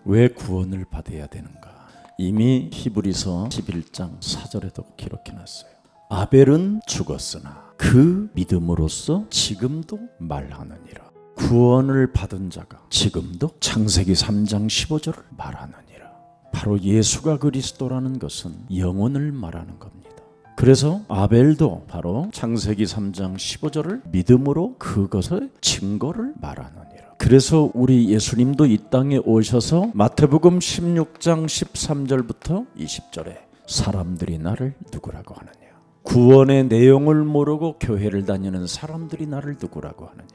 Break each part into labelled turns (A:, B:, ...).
A: 왜 구원을 받아야 되는가? 이미 히브리서 11장 4절에도 기록해놨어요. 아벨은 죽었으나 그 믿음으로써 지금도 말하느니라. 구원을 받은 자가 지금도 창세기 3장 15절을 말하느니라. 바로 예수가 그리스도라는 것은 영혼을 말하는 겁니다. 그래서 아벨도 바로 창세기 3장 15절을 믿음으로 그것의 증거를 말하느니라. 그래서 우리 예수님도 이 땅에 오셔서 마태복음 16장 13절부터 20절에 사람들이 나를 누구라고 하느냐, 구원의 내용을 모르고 교회를 다니는 사람들이 나를 누구라고 하느냐,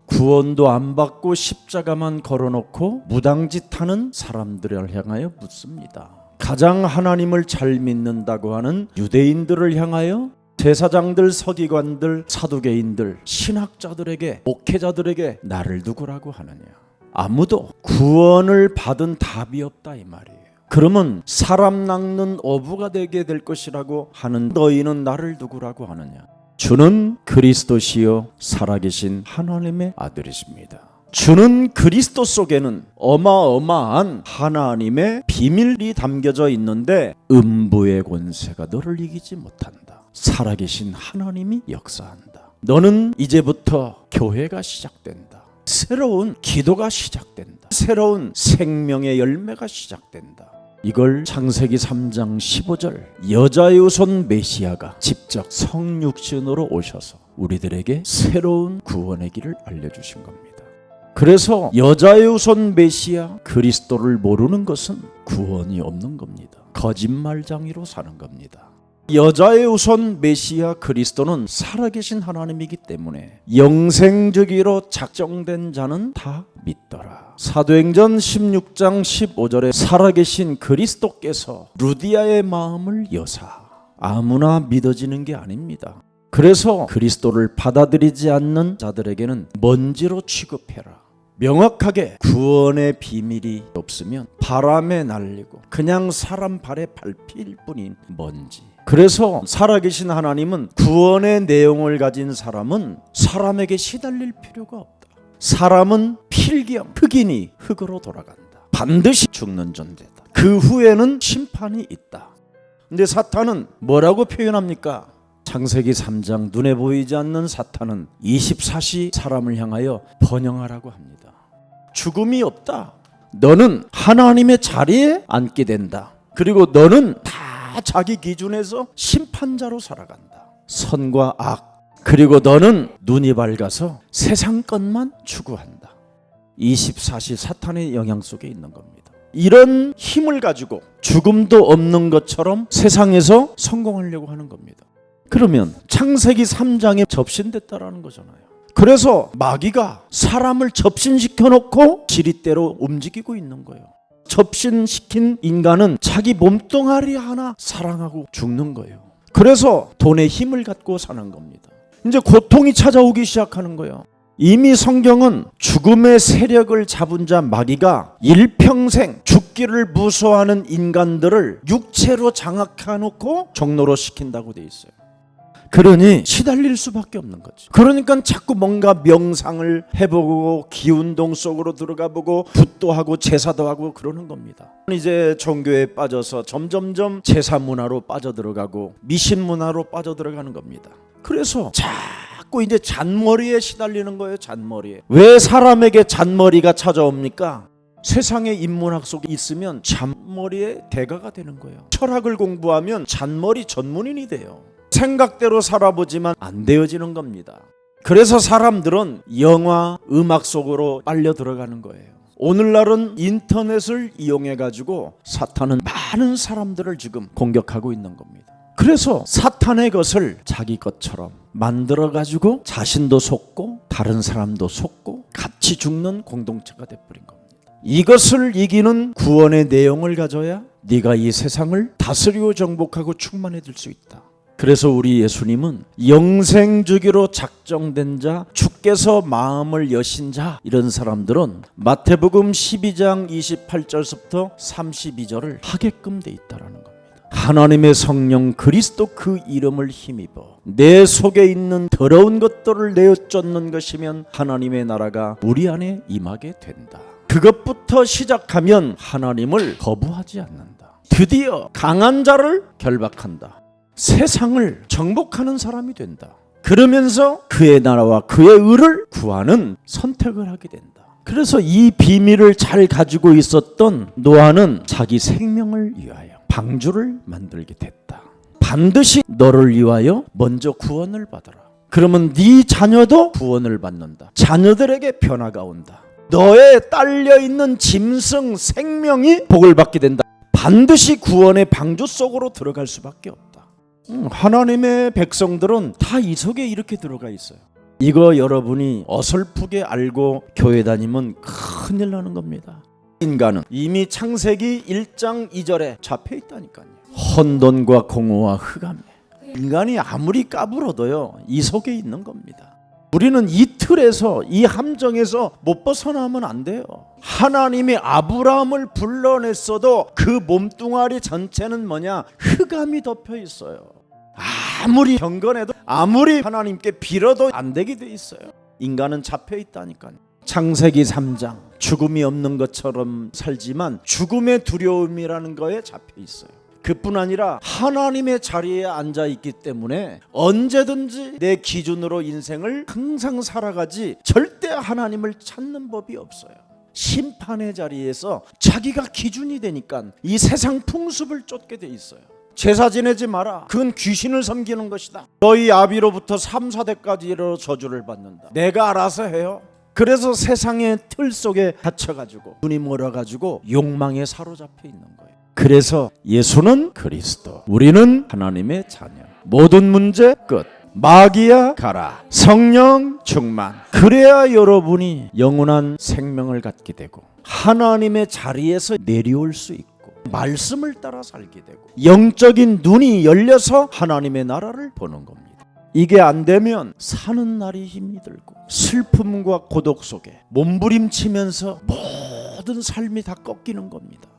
A: 구원도 안 받고 십자가만 걸어놓고 무당짓하는 사람들을 향하여 묻습니다. 가장 하나님을 잘 믿는다고 하는 유대인들을 향하여 제사장들, 서기관들, 사두개인들, 신학자들에게, 목회자들에게 나를 누구라고 하느냐, 아무도 구원을 받은 답이 없다 이 말이에요. 그러면 사람 낚는 어부가 되게 될 것이라고 하는 너희는 나를 누구라고 하느냐, 주는 그리스도시요 살아계신 하나님의 아들이십니다. 주는 그리스도 속에는 어마어마한 하나님의 비밀이 담겨져 있는데 음부의 권세가 너를 이기지 못한다. 살아계신 하나님이 역사한다. 너는 이제부터 교회가 시작된다. 새로운 기도가 시작된다. 새로운 생명의 열매가 시작된다. 이걸 창세기 3장 15절 여자의 후손 메시아가 직접 성육신으로 오셔서 우리들에게 새로운 구원의 길을 알려주신 겁니다. 그래서 여자의 후손 메시아 그리스도를 모르는 것은 구원이 없는 겁니다. 거짓말쟁이로 사는 겁니다. 여자의 후손 메시아 그리스도는 살아계신 하나님이기 때문에 영생주기로 작정된 자는 다 믿더라. 사도행전 16장 15절에 살아계신 그리스도께서 루디아의 마음을 여사, 아무나 믿어지는 게 아닙니다. 그래서 그리스도를 받아들이지 않는 자들에게는 먼지로 취급해라. 명확하게 구원의 비밀이 없으면 바람에 날리고 그냥 사람 발에 밟힐 뿐인 먼지. 그래서 살아계신 하나님은 구원의 내용을 가진 사람은 사람에게 시달릴 필요가 없다. 사람은 필경, 흑인이 흑으로 돌아간다. 반드시 죽는 존재다. 그 후에는 심판이 있다. 근데 사탄은 뭐라고 표현합니까? 창세기 3장 눈에 보이지 않는 사탄은 24시 사람을 향하여 번영하라고 합니다. 죽음이 없다. 너는 하나님의 자리에 앉게 된다. 그리고 너는 다 자기 기준에서 심판자로 살아간다. 선과 악. 그리고 너는 눈이 밝아서 세상 것만 추구한다. 24시 사탄의 영향 속에 있는 겁니다. 이런 힘을 가지고 죽음도 없는 것처럼 세상에서 성공하려고 하는 겁니다. 그러면 창세기 3장에 접신됐다라는 거잖아요. 그래서 마귀가 사람을 접신시켜 놓고 지리대로 움직이고 있는 거예요. 접신시킨 인간은 자기 몸뚱아리 하나 사랑하고 죽는 거예요. 그래서 돈의 힘을 갖고 사는 겁니다. 이제 고통이 찾아오기 시작하는 거예요. 이미 성경은 죽음의 세력을 잡은 자 마귀가 일평생 죽기를 무서워하는 인간들을 육체로 장악해놓고 종로로 시킨다고 돼 있어요. 그러니 시달릴 수밖에 없는 거죠. 그러니까 자꾸 뭔가 명상을 해보고 기운동 속으로 들어가보고 붓도 하고 제사도 하고 그러는 겁니다. 이제 종교에 빠져서 점점점 제사 문화로 빠져들어가고 미신 문화로 빠져들어가는 겁니다. 그래서 자꾸 이제 잔머리에 시달리는 거예요. 잔머리에. 왜 사람에게 잔머리가 찾아옵니까? 세상의 인문학 속에 있으면 잔머리의 대가가 되는 거예요. 철학을 공부하면 잔머리 전문인이 돼요. 생각대로 살아보지만 안 되어지는 겁니다. 그래서 사람들은 영화, 음악 속으로 빨려 들어가는 거예요. 오늘날은 인터넷을 이용해 가지고 사탄은 많은 사람들을 지금 공격하고 있는 겁니다. 그래서 사탄의 것을 자기 것처럼 만들어 가지고 자신도 속고 다른 사람도 속고 같이 죽는 공동체가 돼버린 겁니다. 이것을 이기는 구원의 내용을 가져야 네가 이 세상을 다스리고 정복하고 충만해질 수 있다. 그래서 우리 예수님은 영생주기로 작정된 자, 주께서 마음을 여신 자, 이런 사람들은 마태복음 12장 28절부터 32절을 하게끔 돼 있다라는 겁니다. 하나님의 성령 그리스도 그 이름을 힘입어 내 속에 있는 더러운 것들을 내어 쫓는 것이면 하나님의 나라가 우리 안에 임하게 된다. 그것부터 시작하면 하나님을 거부하지 않는다. 드디어 강한 자를 결박한다. 세상을 정복하는 사람이 된다. 그러면서 그의 나라와 그의 의를 구하는 선택을 하게 된다. 그래서 이 비밀을 잘 가지고 있었던 노아는 자기 생명을 위하여 방주를 만들게 됐다. 반드시 너를 위하여 먼저 구원을 받아라. 그러면 네 자녀도 구원을 받는다. 자녀들에게 변화가 온다. 너에 딸려있는 짐승 생명이 복을 받게 된다. 반드시 구원의 방주 속으로 들어갈 수밖에 없다. 하나님의 백성들은 다 이 속에 이렇게 들어가 있어요. 이거 여러분이 어설프게 알고 교회 다니면 큰일 나는 겁니다. 인간은 이미 창세기 1장 2절에 잡혀 있다니까요. 혼돈과 공허와 흑암에 인간이 아무리 까불어도요 이 속에 있는 겁니다. 우리는 이 틀에서 이 함정에서 못 벗어나면 안 돼요. 하나님이 아브라함을 불러냈어도 그 몸뚱아리 전체는 뭐냐? 흑암이 덮여 있어요. 아무리 경건해도 아무리 하나님께 빌어도 안 되게 돼 있어요. 인간은 잡혀 있다니까요. 창세기 3장 죽음이 없는 것처럼 살지만 죽음의 두려움이라는 거에 잡혀 있어요. 그뿐 아니라 하나님의 자리에 앉아 있기 때문에 언제든지 내 기준으로 인생을 항상 살아가지 절대 하나님을 찾는 법이 없어요. 심판의 자리에서 자기가 기준이 되니까 이 세상 풍습을 쫓게 돼 있어요. 제사 지내지 마라. 그건 귀신을 섬기는 것이다. 너희 아비로부터 3, 4대까지로 저주를 받는다. 내가 알아서 해요. 그래서 세상의 틀 속에 갇혀가지고 눈이 멀어가지고 욕망에 사로잡혀 있는 거예요. 그래서 예수는 그리스도, 우리는 하나님의 자녀. 모든 문제 끝. 마귀야 가라. 성령 충만. 그래야 여러분이 영원한 생명을 갖게 되고 하나님의 자리에서 내려올 수 있고 말씀을 따라 살게 되고 영적인 눈이 열려서 하나님의 나라를 보는 겁니다. 이게 안 되면 사는 날이 힘이 들고 슬픔과 고독 속에 몸부림치면서 모든 삶이 다 꺾이는 겁니다.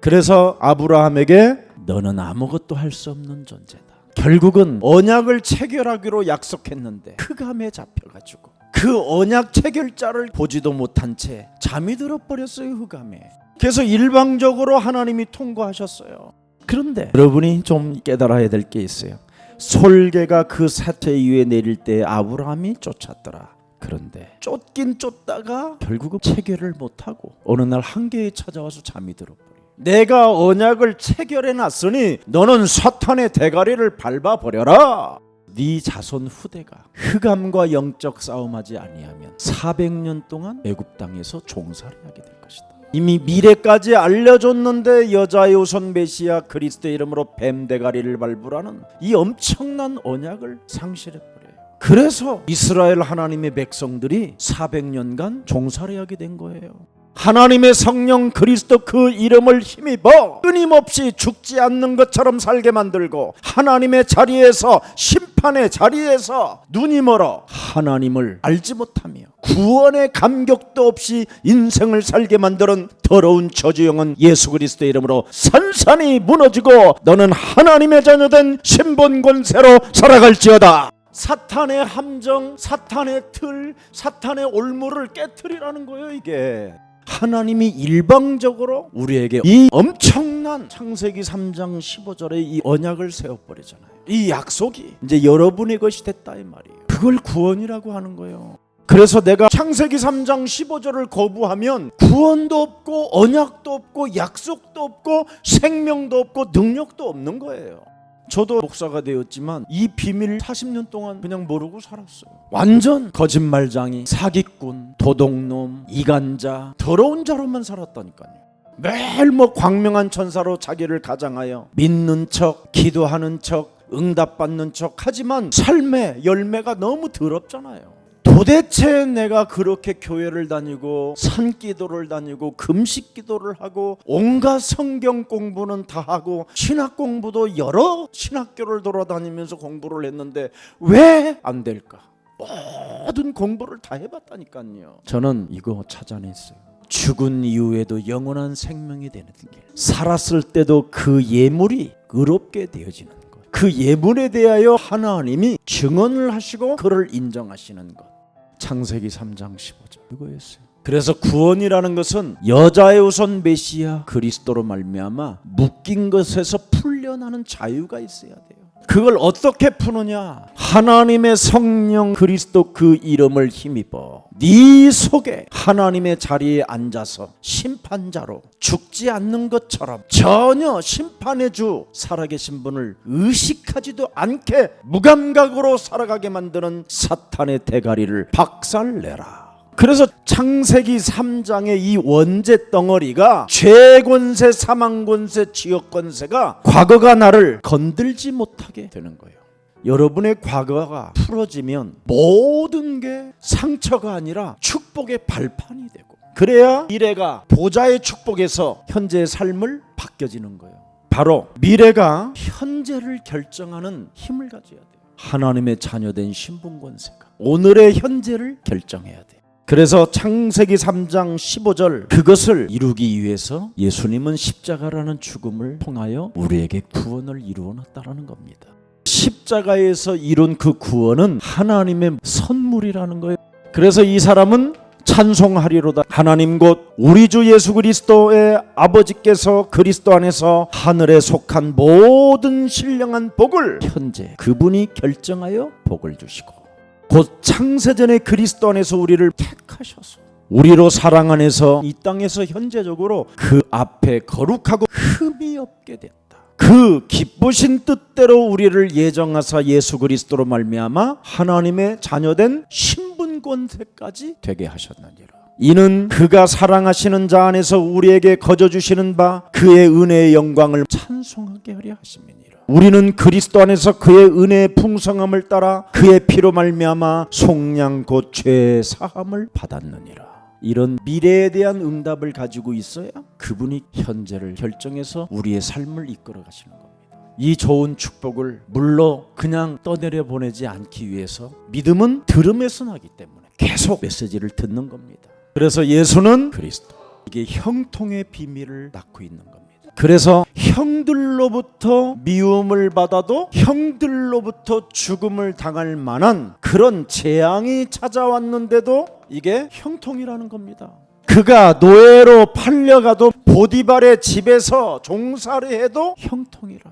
A: 그래서 아브라함에게 너는 아무것도 할 수 없는 존재다. 결국은 언약을 체결하기로 약속했는데 흑암에 잡혀가지고 그 언약 체결자를 보지도 못한 채 잠이 들어버렸어요. 흑암에. 그래서 일방적으로 하나님이 통과하셨어요. 그런데 여러분이 좀 깨달아야 될 게 있어요. 솔개가 그 사태 위에 내릴 때 아브라함이 쫓았더라. 그런데 쫓긴 쫓다가 결국은 체결을 못하고 어느 날 한계에 찾아와서 잠이 들어버려요. 내가 언약을 체결해 놨으니 너는 사탄의 대가리를 밟아버려라. 네 자손 후대가 흑암과 영적 싸움하지 아니하면 400년 동안 애굽 땅에서 종살이 하게 될 것이다. 이미 미래까지 알려줬는데 여자의 우선 메시아 그리스도의 이름으로 뱀 대가리를 밟으라는 이 엄청난 언약을 상실해버려요. 그래서 이스라엘 하나님의 백성들이 400년간 종살이하게 된 거예요. 하나님의 성령 그리스도 그 이름을 힘입어 끊임없이 죽지 않는 것처럼 살게 만들고 하나님의 자리에서 심판의 자리에서 눈이 멀어 하나님을 알지 못하며 구원의 감격도 없이 인생을 살게 만드는 더러운 저주영은 예수 그리스도의 이름으로 산산이 무너지고 너는 하나님의 자녀된 신분 권세로 살아갈지어다. 사탄의 함정, 사탄의 틀, 사탄의 올무를 깨트리라는 거예요. 이게 하나님이 일방적으로 우리에게 이 엄청난 창세기 3장 15절의 이 언약을 세워버리잖아요. 이 약속이 이제 여러분의 것이 됐다 이 말이에요. 그걸 구원이라고 하는 거예요. 그래서 내가 창세기 3장 15절을 거부하면 구원도 없고 언약도 없고 약속도 없고 생명도 없고 능력도 없는 거예요. 저도 목사가 되었지만 이 비밀을 40년 동안 그냥 모르고 살았어요. 완전 거짓말장이, 사기꾼, 도둑놈, 이간자, 더러운 자로만 살았다니까요. 매일 광명한 천사로 자기를 가장하여 믿는 척, 기도하는 척, 응답받는 척 하지만 삶의 열매가 너무 더럽잖아요. 도대체 내가 그렇게 교회를 다니고 산기도를 다니고 금식기도를 하고 온갖 성경 공부는 다 하고 신학 공부도 여러 신학교를 돌아다니면서 공부를 했는데 왜 안 될까? 모든 공부를 다 해봤다니까요. 저는 이거 찾아냈어요. 죽은 이후에도 영원한 생명이 되는 길, 살았을 때도 그 예물이 의롭게 되어지는 것, 그 예물에 대하여 하나님이 증언을 하시고 그를 인정하시는 것. 창세기 3장 15절 이거였어요. 그래서 구원이라는 것은 여자의 우선 메시아 그리스도로 말미암아 묶인 것에서 풀려나는 자유가 있어야 돼요. 그걸 어떻게 푸느냐? 하나님의 성령 그리스도 그 이름을 힘입어 네 속에 하나님의 자리에 앉아서 심판자로 죽지 않는 것처럼 전혀 심판의 주 살아계신 분을 의식하지도 않게 무감각으로 살아가게 만드는 사탄의 대가리를 박살내라. 그래서 창세기 3장의 이 원죄 덩어리가 죄권세, 사망권세, 지역권세가 과거가 나를 건들지 못하게 되는 거예요. 여러분의 과거가 풀어지면 모든 게 상처가 아니라 축복의 발판이 되고, 그래야 미래가 보좌의 축복에서 현재의 삶을 바뀌어지는 거예요. 바로 미래가 현재를 결정하는 힘을 가져야 돼요. 하나님의 자녀된 신분권세가 오늘의 현재를 결정해야 돼요. 그래서 창세기 3장 15절, 그것을 이루기 위해서 예수님은 십자가라는 죽음을 통하여 우리에게 구원을 이루어 놨다라는 겁니다. 십자가에서 이룬 그 구원은 하나님의 선물이라는 거예요. 그래서 이 사람은 찬송하리로다. 하나님 곧 우리 주 예수 그리스도의 아버지께서 그리스도 안에서 하늘에 속한 모든 신령한 복을 현재 그분이 결정하여 복을 주시고, 곧 창세전에 그리스도 안에서 우리를 택하셔서 우리로 사랑 안에서 이 땅에서 현재적으로 그 앞에 거룩하고 흠이 없게 됐다. 그 기쁘신 뜻대로 우리를 예정하사 예수 그리스도로 말미암아 하나님의 자녀된 신분권세까지 되게 하셨느니라. 이는 그가 사랑하시는 자 안에서 우리에게 거저 주시는 바 그의 은혜의 영광을 찬송하게 하려 하심이니라. 우리는 그리스도 안에서 그의 은혜의 풍성함을 따라 그의 피로 말미암아 속량 곧 죄 사함을 받았느니라. 이런 미래에 대한 응답을 가지고 있어야 그분이 현재를 결정해서 우리의 삶을 이끌어 가시는 겁니다. 이 좋은 축복을 물로 그냥 떠내려 보내지 않기 위해서 믿음은 들음에서 나기 때문에 계속 메시지를 듣는 겁니다. 그래서 예수는 그리스도, 이게 형통의 비밀을 낳고 있는 겁니다. 그래서 형들로부터 미움을 받아도 형들로부터 죽음을 당할 만한 그런 재앙이 찾아왔는데도 이게 형통이라는 겁니다. 그가 노예로 팔려가도 보디발의 집에서 종사를 해도 형통이라.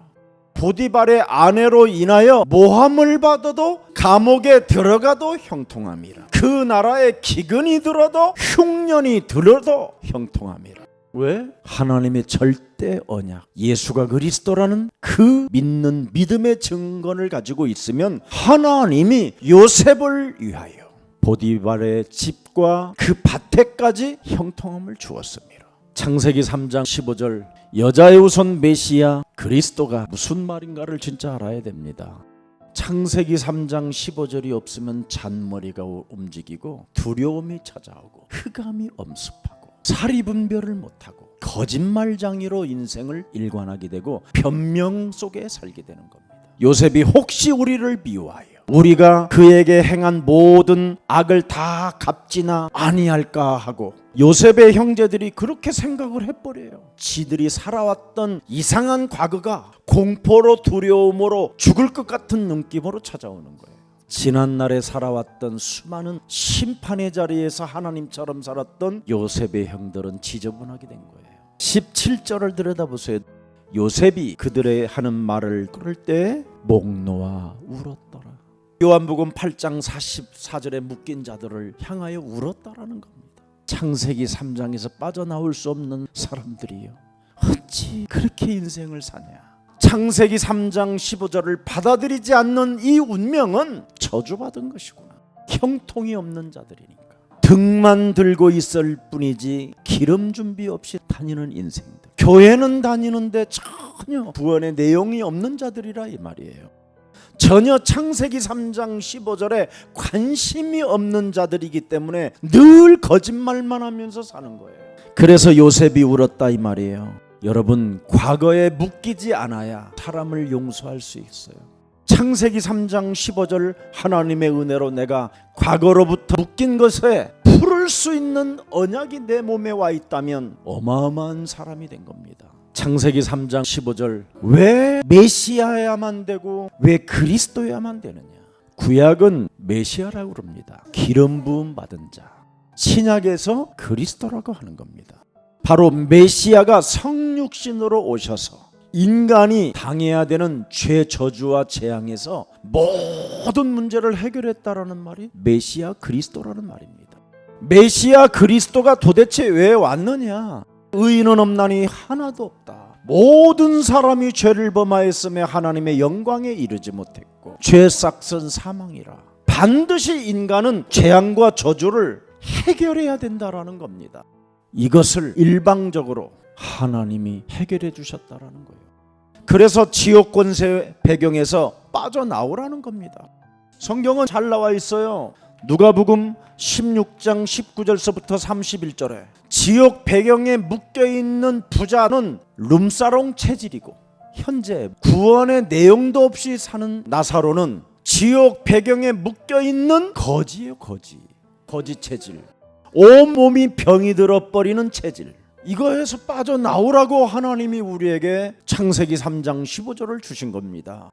A: 보디발의 아내로 인하여 모함을 받아도 감옥에 들어가도 형통함이라. 그 나라에 기근이 들어도 흉년이 들어도 형통함이라. 왜? 하나님의 절대 언약, 예수가 그리스도라는 그 믿는 믿음의 증거를 가지고 있으면 하나님이 요셉을 위하여 보디발의 집과 그 밭에까지 형통함을 주었습니다. 창세기 3장 15절, 여자의 우선 메시아 그리스도가 무슨 말인가를 진짜 알아야 됩니다. 창세기 3장 15절이 없으면 잔머리가 움직이고 두려움이 찾아오고 흑암이 엄습하고 사리 분별을 못하고 거짓말장이로 인생을 일관하게 되고 변명 속에 살게 되는 겁니다. 요셉이 혹시 우리를 미워하여 우리가 그에게 행한 모든 악을 다 갚지나 아니할까 하고, 요셉의 형제들이 그렇게 생각을 해버려요. 지들이 살아왔던 이상한 과거가 공포로 두려움으로 죽을 것 같은 느낌으로 찾아오는 거예요. 지난날에 살아왔던 수많은 심판의 자리에서 하나님처럼 살았던 요셉의 형들은 지저분하게 된 거예요. 17절을 들여다보세요. 요셉이 그들의 하는 말을 들을 때 목 놓아 울었더라. 요한복음 8장 44절에 묶인 자들을 향하여 울었다라는 겁니다. 창세기 3장에서 빠져나올 수 없는 사람들이요, 어찌 그렇게 인생을 사냐. 창세기 3장 15절을 받아들이지 않는 이 운명은 저주받은 것이구나. 형통이 없는 자들이니까 등만 들고 있을 뿐이지 기름 준비 없이 다니는 인생들, 교회는 다니는데 전혀 구원의 내용이 없는 자들이라 이 말이에요. 전혀 창세기 3장 15절에 관심이 없는 자들이기 때문에 늘 거짓말만 하면서 사는 거예요. 그래서 요셉이 울었다 이 말이에요. 여러분, 과거에 묶이지 않아야 사람을 용서할 수 있어요. 창세기 3장 15절, 하나님의 은혜로 내가 과거로부터 묶인 것에 풀을 수 있는 언약이 내 몸에 와 있다면 어마어마한 사람이 된 겁니다. 창세기 3장 15절, 왜 메시아야만 되고 왜 그리스도야만 되느냐. 구약은 메시아라고 그럽니다. 기름 부음 받은 자. 신약에서 그리스도라고 하는 겁니다. 바로 메시아가 성육신으로 오셔서 인간이 당해야 되는 죄, 저주와 재앙에서 모든 문제를 해결했다라는 말이 메시아 그리스도라는 말입니다. 메시아 그리스도가 도대체 왜 왔느냐? 의인은 없나니 하나도 없다. 모든 사람이 죄를 범하였으며 하나님의 영광에 이르지 못했고 죄 싹은 사망이라. 반드시 인간은 재앙과 저주를 해결해야 된다라는 겁니다. 이것을 일방적으로 하나님이 해결해 주셨다라는 거예요. 그래서 지옥 권세 배경에서 빠져나오라는 겁니다. 성경은 잘 나와 있어요. 누가복음 16장 19절서부터 31절에 지옥 배경에 묶여있는 부자는 룸사롱 체질이고 현재 구원의 내용도 없이 사는 나사로는 지옥 배경에 묶여있는 거지예요. 거지 체질. 온몸이 병이 들어버리는 체질. 이거에서 빠져나오라고 하나님이 우리에게 창세기 3장 15절을 주신 겁니다.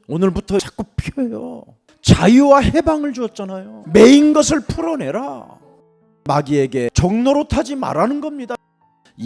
A: 오늘부터 자꾸 펴요. 자유와 해방을 주었잖아요. 매인 것을 풀어내라. 마귀에게 종노릇하지 말라는 겁니다.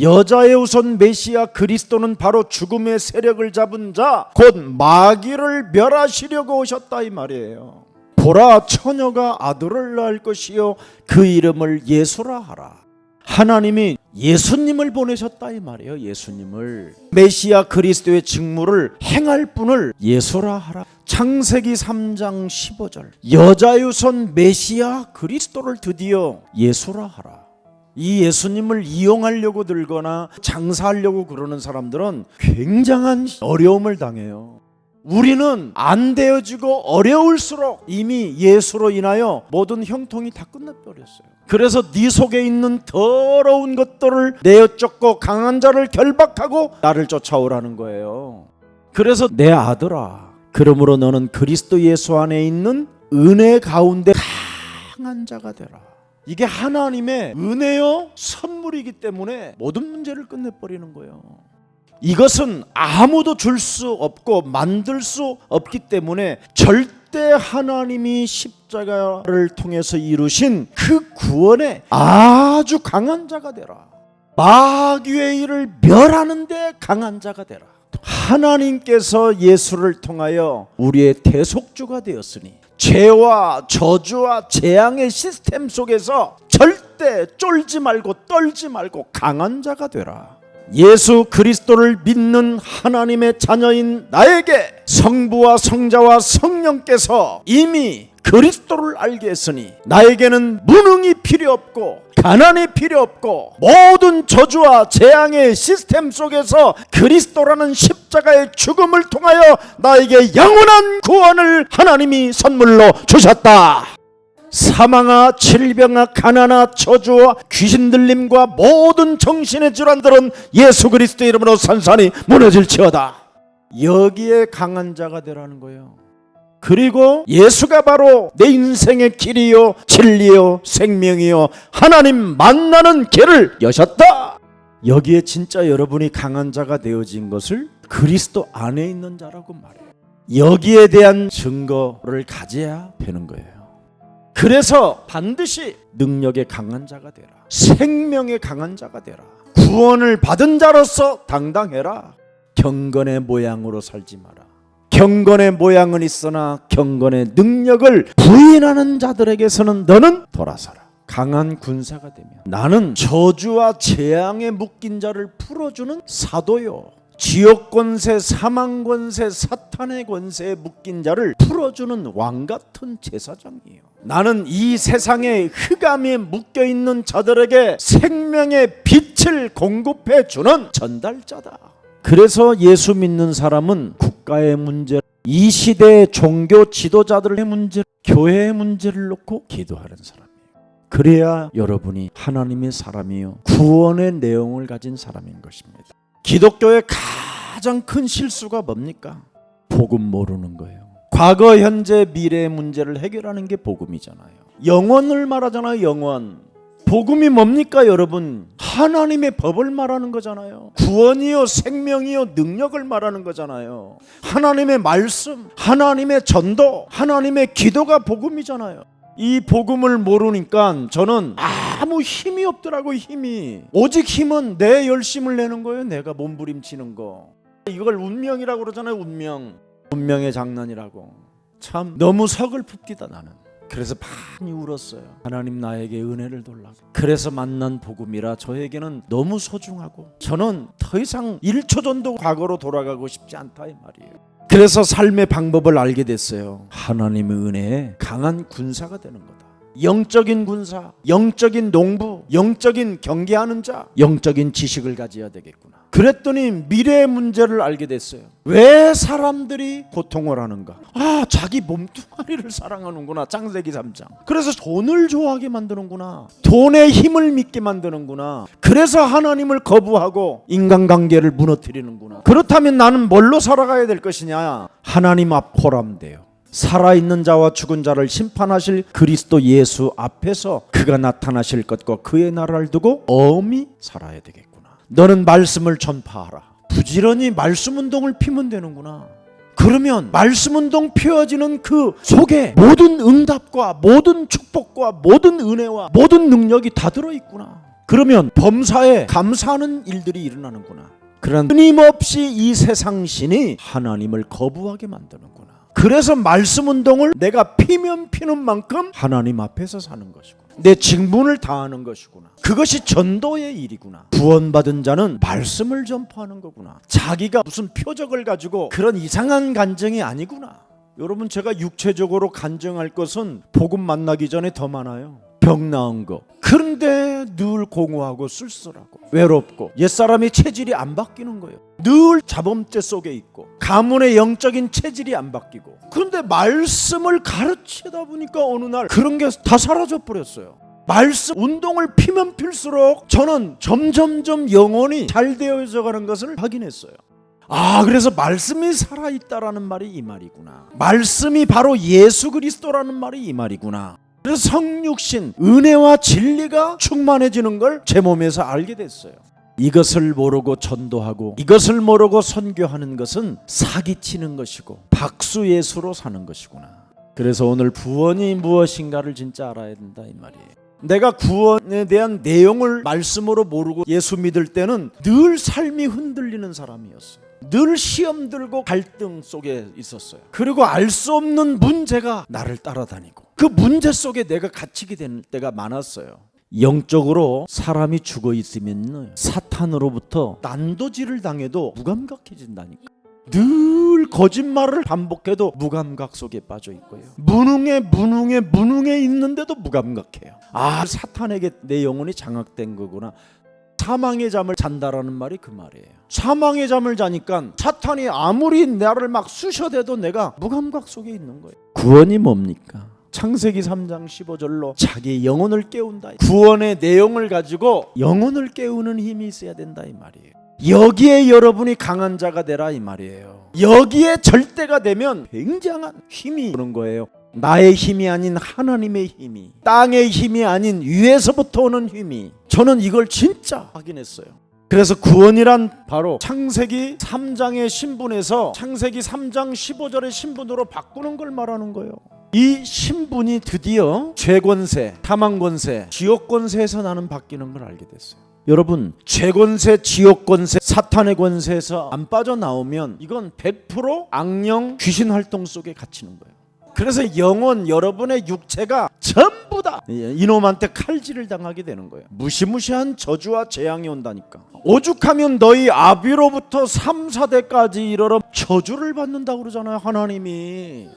A: 여자의 우선 메시아 그리스도는 바로 죽음의 세력을 잡은 자 곧 마귀를 멸하시려고 오셨다 이 말이에요. 보라 처녀가 아들을 낳을 것이요 그 이름을 예수라 하라. 하나님이 예수님을 보내셨다 이 말이에요. 예수님을. 메시아 그리스도의 직무를 행할 분을 예수라 하라. 창세기 3장 15절. 여자유선 메시아 그리스도를 드디어 예수라 하라. 이 예수님을 이용하려고 들거나 장사하려고 그러는 사람들은 굉장한 어려움을 당해요. 우리는 안 되어지고 어려울수록 이미 예수로 인하여 모든 형통이 다 끝나버렸어요. 그래서 네 속에 있는 더러운 것들을 내어쫓고 강한 자를 결박하고 나를 쫓아오라는 거예요. 그래서 내 아들아, 그러므로 너는 그리스도 예수 안에 있는 은혜 가운데 강한 자가 되라. 이게 하나님의 은혜요 선물이기 때문에 모든 문제를 끝내버리는 거예요. 이것은 아무도 줄 수 없고 만들 수 없기 때문에 절대 하나님이 십자가를 통해서 이루신 그 구원에 아주 강한 자가 되라. 마귀의 일을 멸하는 데 강한 자가 되라. 하나님께서 예수를 통하여 우리의 대속주가 되었으니 죄와 저주와 재앙의 시스템 속에서 절대 쫄지 말고 떨지 말고 강한 자가 되라. 예수 그리스도를 믿는 하나님의 자녀인 나에게 성부와 성자와 성령께서 이미 그리스도를 알게 했으니 나에게는 무능이 필요 없고 가난이 필요 없고 모든 저주와 재앙의 시스템 속에서 그리스도라는 십자가의 죽음을 통하여 나에게 영원한 구원을 하나님이 선물로 주셨다. 사망아 질병아 가난아 저주와 귀신 들림과 모든 정신의 질환들은 예수 그리스도 이름으로 산산이 무너질지어다. 여기에 강한 자가 되라는 거예요. 그리고 예수가 바로 내 인생의 길이요 진리요 생명이요 하나님 만나는 길을 여셨다. 여기에 진짜 여러분이 강한 자가 되어진 것을 그리스도 안에 있는 자라고 말해요. 여기에 대한 증거를 가져야 되는 거예요. 그래서 반드시 능력의 강한 자가 되라. 생명의 강한 자가 되라. 구원을 받은 자로서 당당해라. 경건의 모양으로 살지 마라. 경건의 모양은 있으나 경건의 능력을 부인하는 자들에게서는 너는 돌아서라. 강한 군사가 되면 나는 저주와 재앙에 묶인 자를 풀어주는 사도요, 지옥 권세, 사망 권세, 사탄의 권세에 묶인 자를 풀어주는 왕 같은 제사장이에요. 나는 이 세상의 흑암에 묶여있는 자들에게 생명의 빛을 공급해 주는 전달자다. 그래서 예수 믿는 사람은 국가의 문제, 이 시대의 종교 지도자들의 문제, 교회의 문제를 놓고 기도하는 사람이에요. 그래야 여러분이 하나님의 사람이요 구원의 내용을 가진 사람인 것입니다. 기독교의 가장 큰 실수가 뭡니까? 복음 모르는 거예요. 과거, 현재, 미래의 문제를 해결하는 게 복음이잖아요. 영원을 말하잖아요. 영원. 복음이 뭡니까 여러분? 하나님의 법을 말하는 거잖아요. 구원이요 생명이요 능력을 말하는 거잖아요. 하나님의 말씀, 하나님의 전도, 하나님의 기도가 복음이잖아요. 이 복음을 모르니까 저는 아무 아무 힘이 없더라고. 힘이 오직 힘은 내 열심을 내는 거예요. 내가 몸부림치는 거. 이걸 운명이라고 그러잖아요. 운명의 장난이라고. 참 너무 서글픕디다 나는. 그래서 많이 울었어요. 하나님 나에게 은혜를 돌라고. 그래서 만난 복음이라 저에게는 너무 소중하고 저는 더 이상 1초 전도 과거로 돌아가고 싶지 않다 이 말이에요. 그래서 삶의 방법을 알게 됐어요. 하나님의 은혜에 강한 군사가 되는 거다. 영적인 군사, 영적인 농부, 영적인 경계하는 자, 영적인 지식을 가져야 되겠구나. 그랬더니 미래의 문제를 알게 됐어요. 왜 사람들이 고통을 하는가? 자기 몸뚱아리를 사랑하는구나. 창세기 3장. 그래서 돈을 좋아하게 만드는구나. 돈의 힘을 믿게 만드는구나. 그래서 하나님을 거부하고 인간관계를 무너뜨리는구나. 그렇다면 나는 뭘로 살아가야 될 것이냐? 하나님 앞 호람돼요. 살아있는 자와 죽은 자를 심판하실 그리스도 예수 앞에서 그가 나타나실 것과 그의 나라를 두고 엄히 살아야 되겠구나. 너는 말씀을 전파하라. 부지런히 말씀 운동을 피면 되는구나. 그러면 말씀 운동 피워지는 그 속에 모든 응답과 모든 축복과 모든 은혜와 모든 능력이 다 들어있구나. 그러면 범사에 감사하는 일들이 일어나는구나. 그런 끊임없이 이 세상 신이 하나님을 거부하게 만드는구나. 그래서 말씀 운동을 내가 피면 피는 만큼 하나님 앞에서 사는 것이고 내 직분을 다하는 것이구나. 그것이 전도의 일이구나. 구원받은 자는 말씀을 전파하는 거구나. 자기가 무슨 표적을 가지고 그런 이상한 간증이 아니구나. 여러분, 제가 육체적으로 간증할 것은 복음 만나기 전에 더 많아요. 병 나은 거. 그런데 늘 공허하고 쓸쓸하고 외롭고 옛사람의 체질이 안 바뀌는 거예요. 늘 자범죄 속에 있고 가문의 영적인 체질이 안 바뀌고. 그런데 말씀을 가르치다 보니까 어느 날 그런 게 다 사라져 버렸어요. 말씀 운동을 피면 필수록 저는 점점점 영혼이 잘 되어져 가는 것을 확인했어요. 그래서 말씀이 살아있다라는 말이 이 말이구나. 말씀이 바로 예수 그리스도라는 말이 이 말이구나. 그래서 성육신, 은혜와 진리가 충만해지는 걸 제 몸에서 알게 됐어요. 이것을 모르고 전도하고 이것을 모르고 선교하는 것은 사기치는 것이고 박수예수로 사는 것이구나. 그래서 오늘 구원이 무엇인가를 진짜 알아야 된다 이 말이에요. 내가 구원에 대한 내용을 말씀으로 모르고 예수 믿을 때는 늘 삶이 흔들리는 사람이었어요. 늘 시험 들고 갈등 속에 있었어요. 그리고 알 수 없는 문제가 나를 따라다니고 그 문제 속에 내가 갇히게 되는 때가 많았어요. 영적으로 사람이 죽어 있으면 사탄으로부터 난도질을 당해도 무감각해진다니까. 늘 거짓말을 반복해도 무감각 속에 빠져 있고요. 무능에 있는데도 무감각해요. 사탄에게 내 영혼이 장악된 거구나. 사망의 잠을 잔다라는 말이 그 말이에요. 사망의 잠을 자니까 사탄이 아무리 나를 막 쑤셔대도 내가 무감각 속에 있는 거예요. 구원이 뭡니까? 창세기 3장 15절로 자기 영혼을 깨운다. 구원의 내용을 가지고 영혼을 깨우는 힘이 있어야 된다 이 말이에요. 여기에 여러분이 강한 자가 되라 이 말이에요. 여기에 절대가 되면 굉장한 힘이 오는 거예요. 나의 힘이 아닌 하나님의 힘이, 땅의 힘이 아닌 위에서부터 오는 힘이. 저는 이걸 진짜 확인했어요. 그래서 구원이란 바로 창세기 3장의 신분에서 창세기 3장 15절의 신분으로 바꾸는 걸 말하는 거예요. 이 신분이 드디어 죄권세, 탐망권세, 지옥권세에서 나는 바뀌는 걸 알게 됐어요. 여러분, 죄권세, 지옥권세, 사탄의 권세에서 안 빠져나오면 이건 100% 악령, 귀신 활동 속에 갇히는 거예요. 그래서 영혼, 여러분의 육체가 전부 다 이놈한테 칼질을 당하게 되는 거예요. 무시무시한 저주와 재앙이 온다니까. 오죽하면 너희 아비로부터 3, 4대까지 이르러 저주를 받는다고 그러잖아요, 하나님이.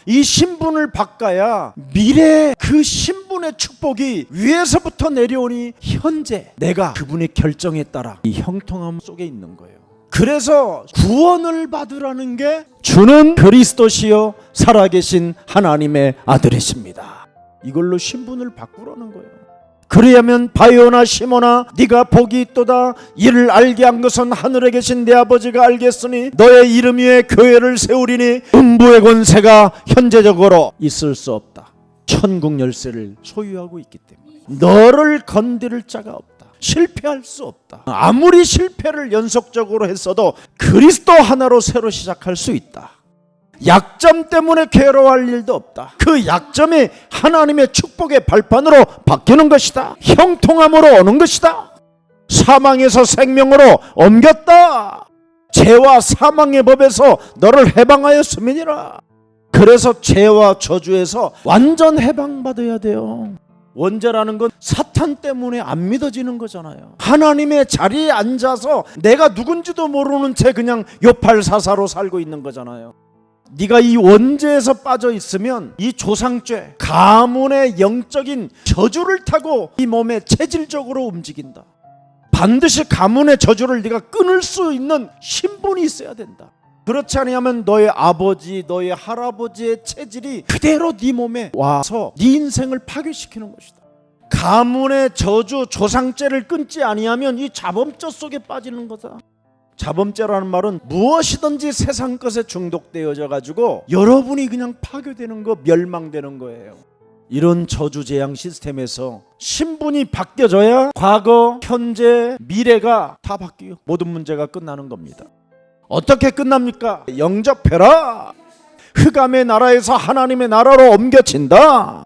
A: 이 신분을 바꿔야 미래의 그 신분의 축복이 위에서부터 내려오니 현재 내가 그분의 결정에 따라 이 형통함 속에 있는 거예요. 그래서 구원을 받으라는 게 주는 그리스도시요 살아계신 하나님의 아들이십니다. 이걸로 신분을 바꾸라는 거예요. 그래야면 바요나 시몬아 네가 복이 있도다. 이를 알게 한 것은 하늘에 계신 내 아버지가 알겠으니 너의 이름 위에 교회를 세우리니 음부의 권세가 현재적으로 있을 수 없다. 천국 열쇠를 소유하고 있기 때문에 너를 건드릴 자가 없다. 실패할 수 없다. 아무리 실패를 연속적으로 했어도 그리스도 하나로 새로 시작할 수 있다. 약점 때문에 괴로워할 일도 없다. 그 약점이 하나님의 축복의 발판으로 바뀌는 것이다. 형통함으로 오는 것이다. 사망에서 생명으로 옮겼다. 죄와 사망의 법에서 너를 해방하였음이니라. 그래서 죄와 저주에서 완전 해방받아야 돼요. 원죄라는 건 사탄 때문에 안 믿어지는 거잖아요. 하나님의 자리에 앉아서 내가 누군지도 모르는 채 그냥 요팔사사로 살고 있는 거잖아요. 네가 이 원죄에서 빠져 있으면 이 조상죄, 가문의 영적인 저주를 타고 이 몸에 체질적으로 움직인다. 반드시 가문의 저주를 네가 끊을 수 있는 신분이 있어야 된다. 그렇지 않으면 너의 아버지, 너의 할아버지의 체질이 그대로 네 몸에 와서 네 인생을 파괴시키는 것이다. 가문의 저주, 조상죄를 끊지 아니하면 이 자범죄 속에 빠지는 거다. 자범죄라는 말은 무엇이든지 세상 것에 중독되어져 가지고 여러분이 그냥 파괴되는 거, 멸망되는 거예요. 이런 저주재앙 시스템에서 신분이 바뀌어져야 과거, 현재, 미래가 다 바뀌고 모든 문제가 끝나는 겁니다. 어떻게 끝납니까? 영접해라. 흑암의 나라에서 하나님의 나라로 옮겨진다.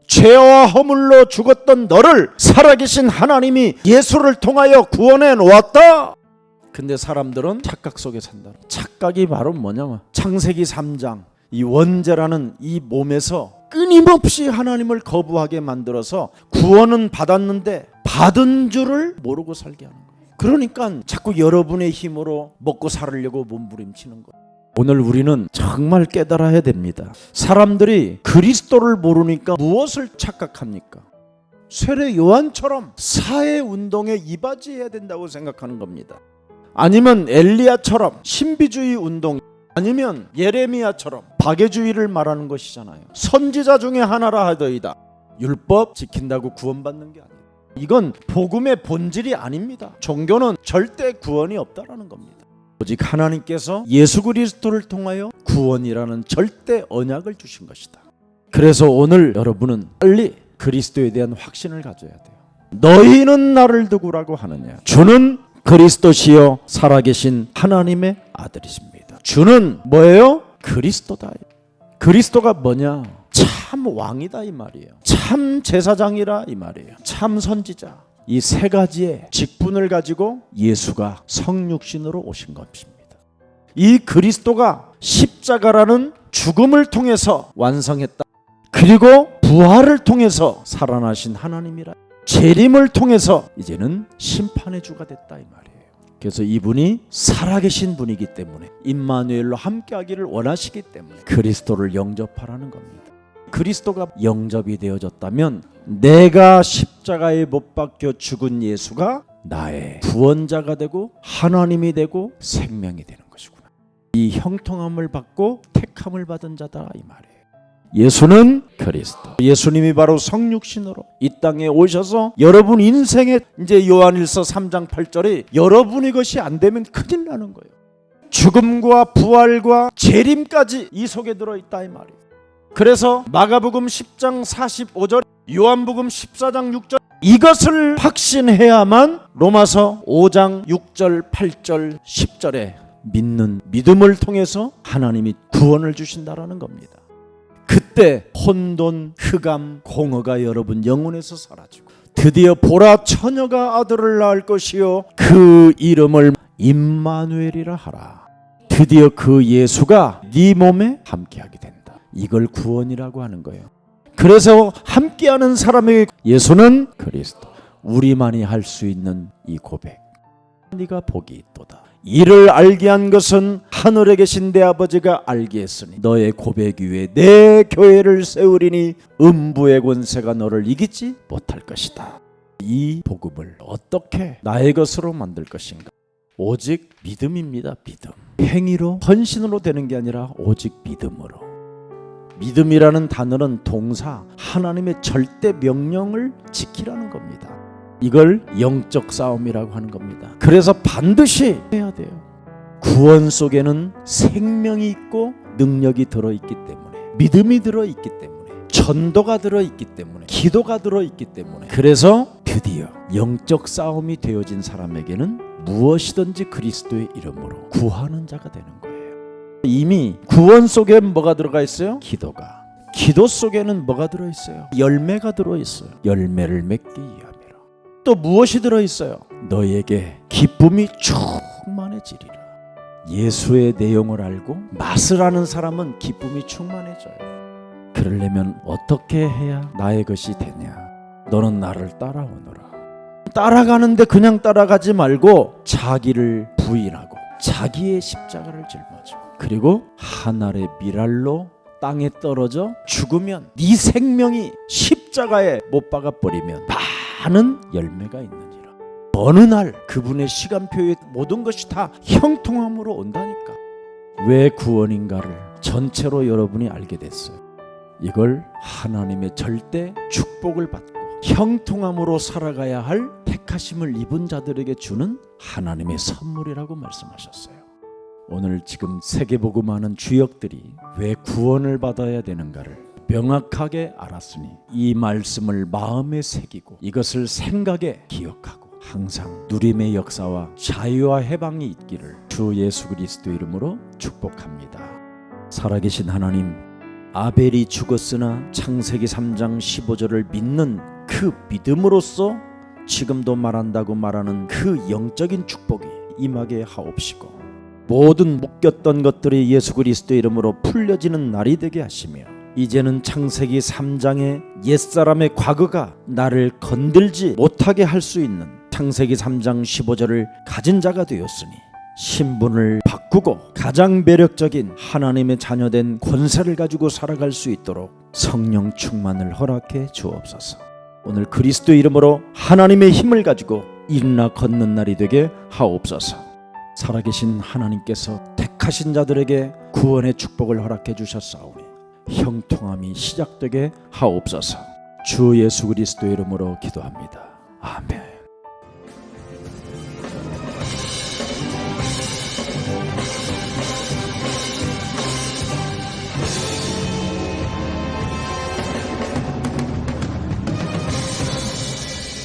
A: 죄와 허물로 죽었던 너를 살아계신 하나님이 예수를 통하여 구원해 놓았다. 근데 사람들은 착각 속에 산다. 착각이 바로 뭐냐면 창세기 3장 이 원죄라는 이 몸에서 끊임없이 하나님을 거부하게 만들어서 구원은 받았는데 받은 줄을 모르고 살게 하는 거예요. 그러니까 자꾸 여러분의 힘으로 먹고 살으려고 몸부림치는 거예요. 오늘 우리는 정말 깨달아야 됩니다. 사람들이 그리스도를 모르니까 무엇을 착각합니까? 세례 요한처럼 사회운동에 이바지해야 된다고 생각하는 겁니다. 아니면 엘리야처럼 신비주의 운동, 아니면 예레미야처럼 박애주의를 말하는 것이잖아요. 선지자 중에 하나라 하더이다. 율법 지킨다고 구원받는 게 아니에요. 이건 복음의 본질이 아닙니다. 종교는 절대 구원이 없다라는 겁니다. 오직 하나님께서 예수 그리스도를 통하여 구원이라는 절대 언약을 주신 것이다. 그래서 오늘 여러분은 빨리 그리스도에 대한 확신을 가져야 돼요. 너희는 나를 누구라고 하느냐? 주는 그리스도시요 살아계신 하나님의 아들이십니다. 주는 뭐예요? 그리스도다. 그리스도가 뭐냐? 참 왕이다 이 말이에요. 참 제사장이라 이 말이에요. 참 선지자. 이 세 가지의 직분을 가지고 예수가 성육신으로 오신 것입니다. 이 그리스도가 십자가라는 죽음을 통해서 완성했다. 그리고 부활을 통해서 살아나신 하나님이라. 재림을 통해서 이제는 심판의 주가 됐다 이 말이에요. 그래서 이분이 살아계신 분이기 때문에 임마누엘로 함께하기를 원하시기 때문에 그리스도를 영접하라는 겁니다. 그리스도가 영접이 되어졌다면 내가 십자가에 못 박혀 죽은 예수가 나의 구원자가 되고 하나님이 되고 생명이 되는 것이구나. 이 형통함을 받고 택함을 받은 자다 이 말이에요. 예수는 그리스도. 예수님이 바로 성육신으로 이 땅에 오셔서 여러분 인생에 이제 요한일서 3장 8절에 여러분의 것이 안 되면 큰일 나는 거예요. 죽음과 부활과 재림까지 이 속에 들어있다 이 말이에요. 그래서 마가복음 10장 45절, 요한복음 14장 6절 이것을 확신해야만 로마서 5장 6절 8절 10절에 믿는 믿음을 통해서 하나님이 구원을 주신다라는 겁니다. 그때 혼돈, 흑암, 공허가 여러분 영혼에서 사라지고 드디어 보라 처녀가 아들을 낳을 것이요 그 이름을 임마누엘이라 하라. 드디어 그 예수가 네 몸에 함께하게 된다. 이걸 구원이라고 하는 거예요. 그래서 함께하는 사람에게 예수는 그리스도. 우리만이 할 수 있는 이 고백. 네가 복이 있도다. 이를 알게 한 것은 하늘에 계신 내 아버지가 알게 했으니 너의 고백 위에 내 교회를 세우리니 음부의 권세가 너를 이기지 못할 것이다. 이 복음을 어떻게 나의 것으로 만들 것인가? 오직 믿음입니다. 믿음. 행위로 헌신으로 되는 게 아니라 오직 믿음으로. 믿음이라는 단어는 동사, 하나님의 절대 명령을 지키라는 겁니다. 이걸 영적 싸움이라고 하는 겁니다. 그래서 반드시 해야 돼요. 구원 속에는 생명이 있고 능력이 들어있기 때문에, 믿음이 들어있기 때문에, 전도가 들어있기 때문에, 기도가 들어있기 때문에, 그래서 드디어 영적 싸움이 되어진 사람에게는 무엇이든지 그리스도의 이름으로 구하는 자가 되는 거예요. 이미 구원 속에 뭐가 들어가 있어요? 기도가. 기도 속에는 뭐가 들어있어요? 열매가 들어있어요. 열매를 맺기 위함이라. 또 무엇이 들어있어요? 너에게 기쁨이 충만해지리라. 예수의 내용을 알고 맛을 아는 사람은 기쁨이 충만해져요. 그러려면 어떻게 해야 나의 것이 되냐? 너는 나를 따라오너라. 따라가는데 그냥 따라가지 말고 자기를 부인하고 자기의 십자가를 짊어지고, 그리고 한 알의 밀알로 땅에 떨어져 죽으면 네 생명이 십자가에 못 박아 버리면 많은 열매가 있느니라. 어느 날 그분의 시간표에 모든 것이 다 형통함으로 온다니까. 왜 구원인가를 전체로 여러분이 알게 됐어요. 이걸 하나님의 절대 축복을 받고 형통함으로 살아가야 할 택하심을 입은 자들에게 주는 하나님의 선물이라고 말씀하셨어요. 오늘 지금 세계복음하는 주역들이 왜 구원을 받아야 되는가를 명확하게 알았으니 이 말씀을 마음에 새기고 이것을 생각에 기억하고 항상 누림의 역사와 자유와 해방이 있기를 주 예수 그리스도 이름으로 축복합니다. 살아계신 하나님, 아벨이 죽었으나 창세기 3장 15절을 믿는 그 믿음으로써 지금도 말한다고 말하는 그 영적인 축복이 임하게 하옵시고, 모든 묶였던 것들이 예수 그리스도 이름으로 풀려지는 날이 되게 하시며, 이제는 창세기 3장의 옛사람의 과거가 나를 건들지 못하게 할 수 있는 창세기 3장 15절을 가진 자가 되었으니 신분을 바꾸고 가장 매력적인 하나님의 자녀된 권세를 가지고 살아갈 수 있도록 성령 충만을 허락해 주옵소서. 오늘 그리스도 이름으로 하나님의 힘을 가지고 일어나 걷는 날이 되게 하옵소서. 살아계신 하나님께서 택하신 자들에게 구원의 축복을 허락해 주셨사오니 형통함이 시작되게 하옵소서. 주 예수 그리스도 이름으로 기도합니다. 아멘.